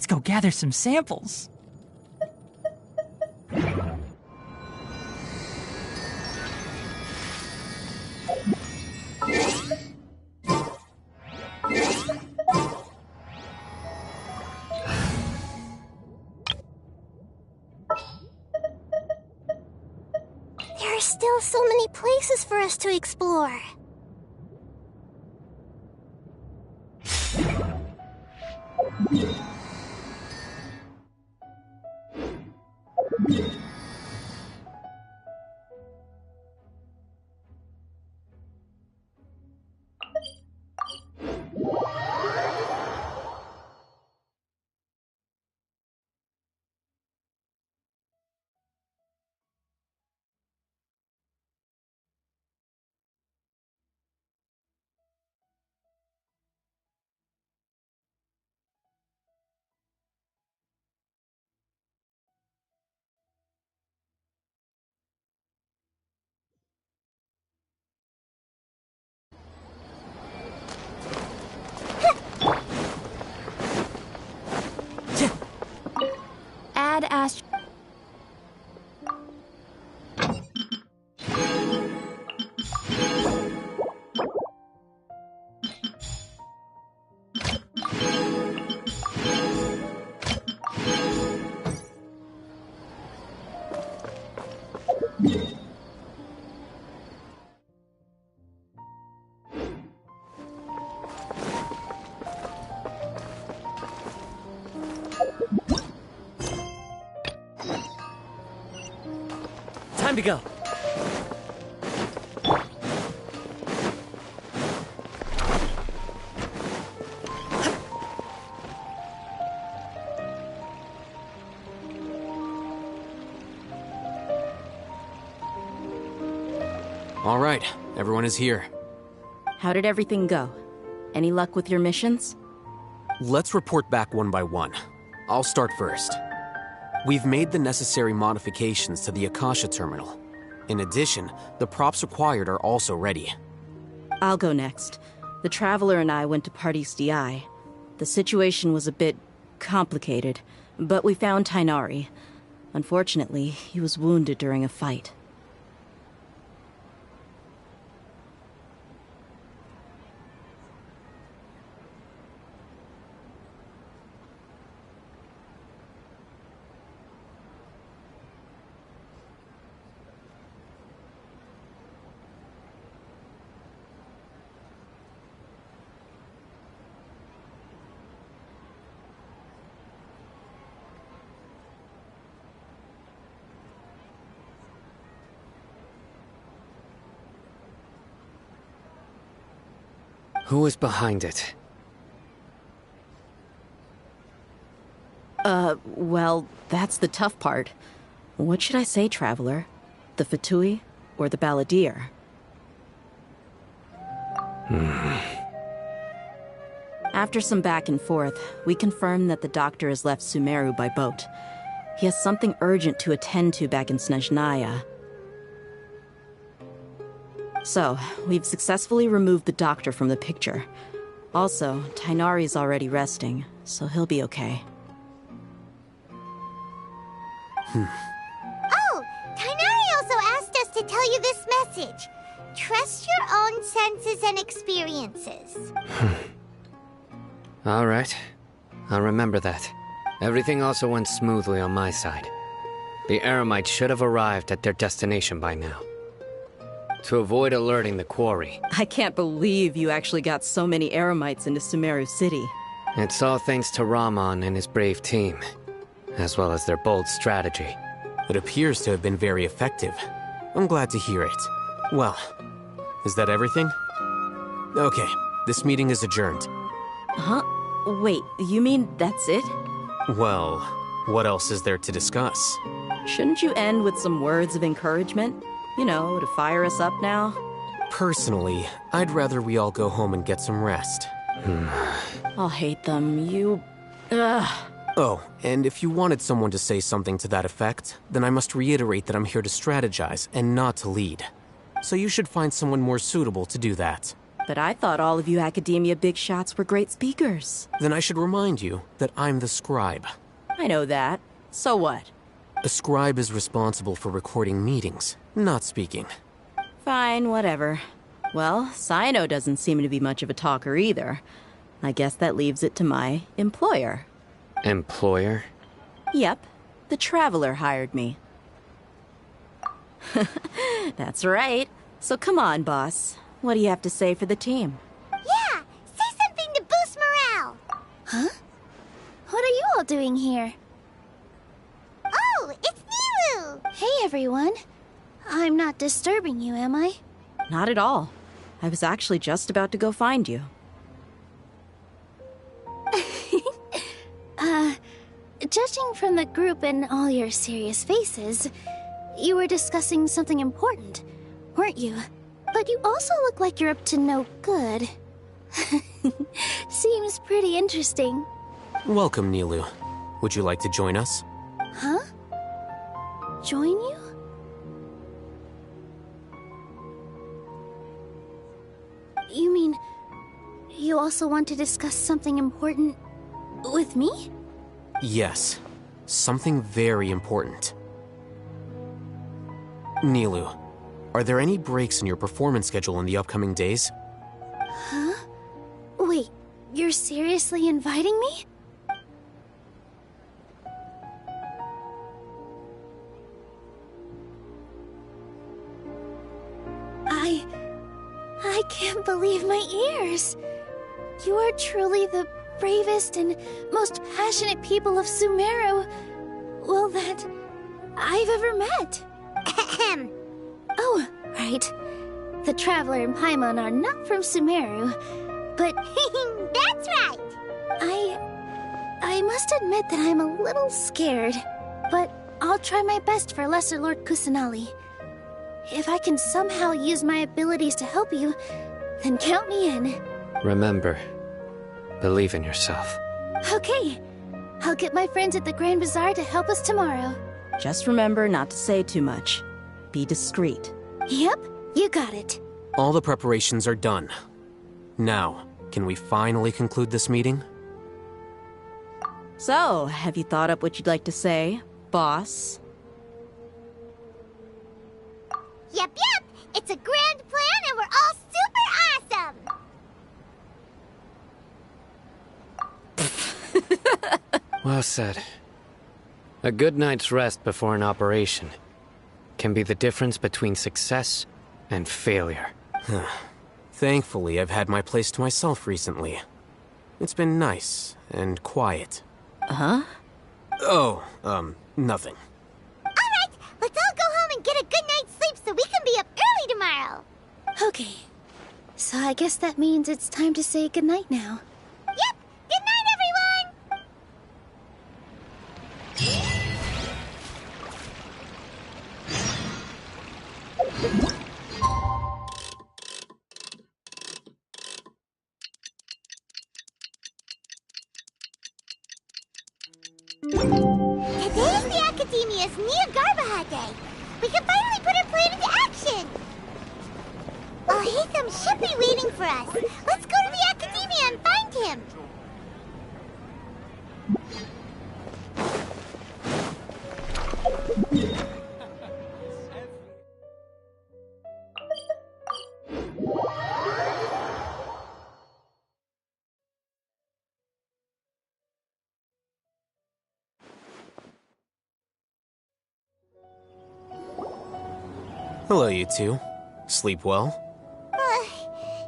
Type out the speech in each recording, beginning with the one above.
Let's go gather some samples. There are still so many places for us to explore. Add ast. Time to go. All right, everyone is here. How did everything go? Any luck with your missions? Let's report back one by one. I'll start first. We've made the necessary modifications to the Akasha terminal. In addition, the props required are also ready. I'll go next. The Traveler and I went to Party's DI. The situation was a bit complicated, but we found Tainari. Unfortunately, he was wounded during a fight. Who is behind it? Well, that's the tough part. What should I say, Traveler? The Fatui or the Balladeer? After some back and forth, we confirmed that the doctor has left Sumeru by boat. He has something urgent to attend to back in Snezhnaya. So, we've successfully removed the doctor from the picture. Also, Tainari's already resting, so he'll be okay. Oh, Tainari also asked us to tell you this message. Trust your own senses and experiences. All right. I'll remember that. Everything also went smoothly on my side. The Eremites should have arrived at their destination by now. To avoid alerting the quarry. I can't believe you actually got so many Eremites into Sumeru City. It's all thanks to Rahman and his brave team, as well as their bold strategy. It appears to have been very effective. I'm glad to hear it. Well, is that everything? Okay, this meeting is adjourned. Huh? Wait, you mean that's it? Well, what else is there to discuss? Shouldn't you end with some words of encouragement? You know, to fire us up now? Personally, I'd rather we all go home and get some rest. I'll hate them. Ugh. Oh, and if you wanted someone to say something to that effect, then I must reiterate that I'm here to strategize and not to lead. So you should find someone more suitable to do that. But I thought all of you academia big shots were great speakers. Then I should remind you that I'm the scribe. I know that. So what? A scribe is responsible for recording meetings, not speaking. Fine, whatever. Well, Cyno doesn't seem to be much of a talker either. I guess that leaves it to my employer. Employer? Yep, the Traveler hired me. That's right. So come on, boss. What do you have to say for the team? Yeah, say something to boost morale. Huh? What are you all doing here? Oh, it's Nilu! Hey, everyone. I'm not disturbing you, am I? Not at all. I was actually just about to go find you. Judging from the group and all your serious faces, you were discussing something important, weren't you? But you also look like you're up to no good. Seems pretty interesting. Welcome, Nilu. Would you like to join us? Huh? Join you? You mean you also want to discuss something important with me? Yes. Something very important. Nilu, are there any breaks in your performance schedule in the upcoming days? Huh? Wait, you're seriously inviting me? I can't believe my ears. You are truly the bravest and most passionate people of Sumeru, well, that I've ever met. Ahem. Oh, right. The Traveler and Paimon are not from Sumeru, but That's right. I must admit that I'm a little scared, but I'll try my best for Lesser Lord Kusanali. If I can somehow use my abilities to help you, then count me in. Remember, believe in yourself. Okay. I'll get my friends at the Grand Bazaar to help us tomorrow. Just remember not to say too much. Be discreet. Yep, you got it. All the preparations are done. Now, can we finally conclude this meeting? So, have you thought up what you'd like to say, boss? Yep. It's a grand plan and we're all super awesome. Well said. A good night's rest before an operation can be the difference between success and failure. Thankfully, I've had my place to myself recently. It's been nice and quiet. Huh? Oh, nothing. Alright, let's all go home and get a good night's sleep so we can be up early tomorrow. Okay. So I guess that means it's time to say goodnight now. Yep, good night everyone! Today is the Academia's Nia Garbaha Day. We can finally put our plan into action. Oh, Hatham should be waiting for us. Let's go to the Academia and find him. Hello, you two. Sleep well?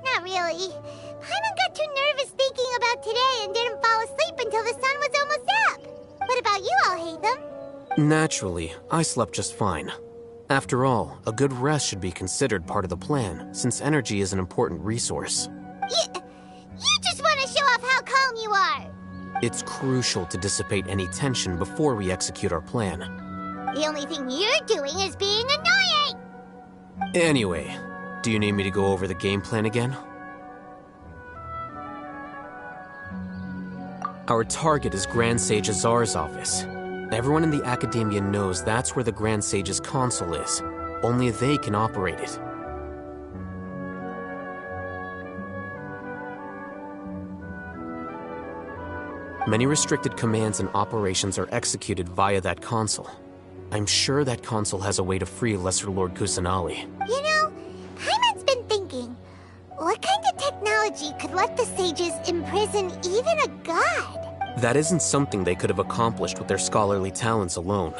Not really. Paimon got too nervous thinking about today and didn't fall asleep until the sun was almost up. What about you all, Hatham? Naturally, I slept just fine. After all, a good rest should be considered part of the plan, since energy is an important resource. You just want to show off how calm you are. It's crucial to dissipate any tension before we execute our plan. The only thing you're doing is being annoying. Anyway, do you need me to go over the game plan again? Our target is Grand Sage Azar's office. Everyone in the Academia knows that's where the Grand Sage's console is. Only they can operate it. Many restricted commands and operations are executed via that console. I'm sure that console has a way to free Lesser Lord Kusanali. You know, Paimon's been thinking, what kind of technology could let the sages imprison even a god? That isn't something they could have accomplished with their scholarly talents alone.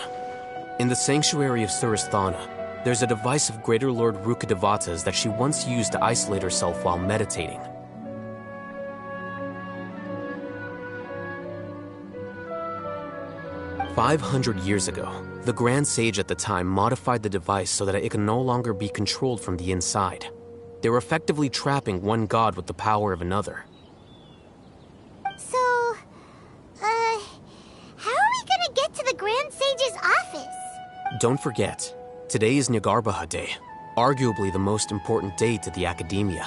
In the sanctuary of Suristhana, there's a device of Greater Lord Rukkhadevata's that she once used to isolate herself while meditating. "500 years ago, the Grand Sage at the time modified the device so that it could no longer be controlled from the inside. They were effectively trapping one god with the power of another. So, how are we gonna get to the Grand Sage's office? Don't forget, today is Nyargarbaha Day, arguably the most important day to the Academia.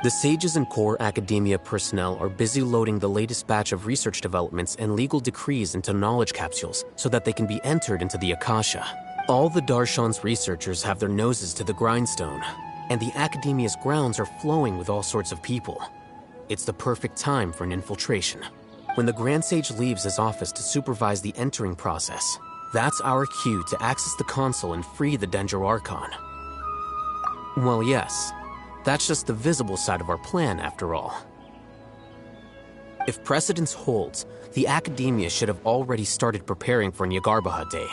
The sages and core Academia personnel are busy loading the latest batch of research developments and legal decrees into knowledge capsules so that they can be entered into the Akasha. All the Darshan's researchers have their noses to the grindstone, and the Academia's grounds are flowing with all sorts of people. It's the perfect time for an infiltration. When the Grand Sage leaves his office to supervise the entering process, that's our cue to access the console and free the Dendro Archon. Well, yes, that's just the visible side of our plan, after all. If precedence holds, the Academia should have already started preparing for Nyargarbaha Day.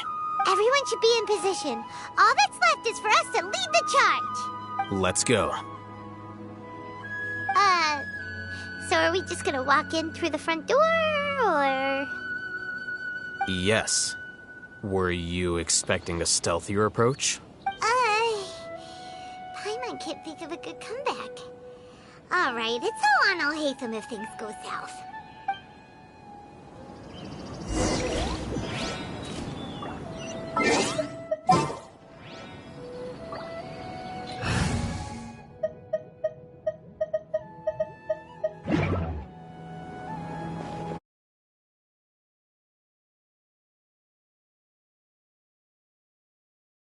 Everyone should be in position. All that's left is for us to lead the charge. Let's go. So are we just gonna walk in through the front door, or...? Yes. Were you expecting a stealthier approach? Paimon can't think of a good comeback. Alright, it's all on Alhaitham if things go south.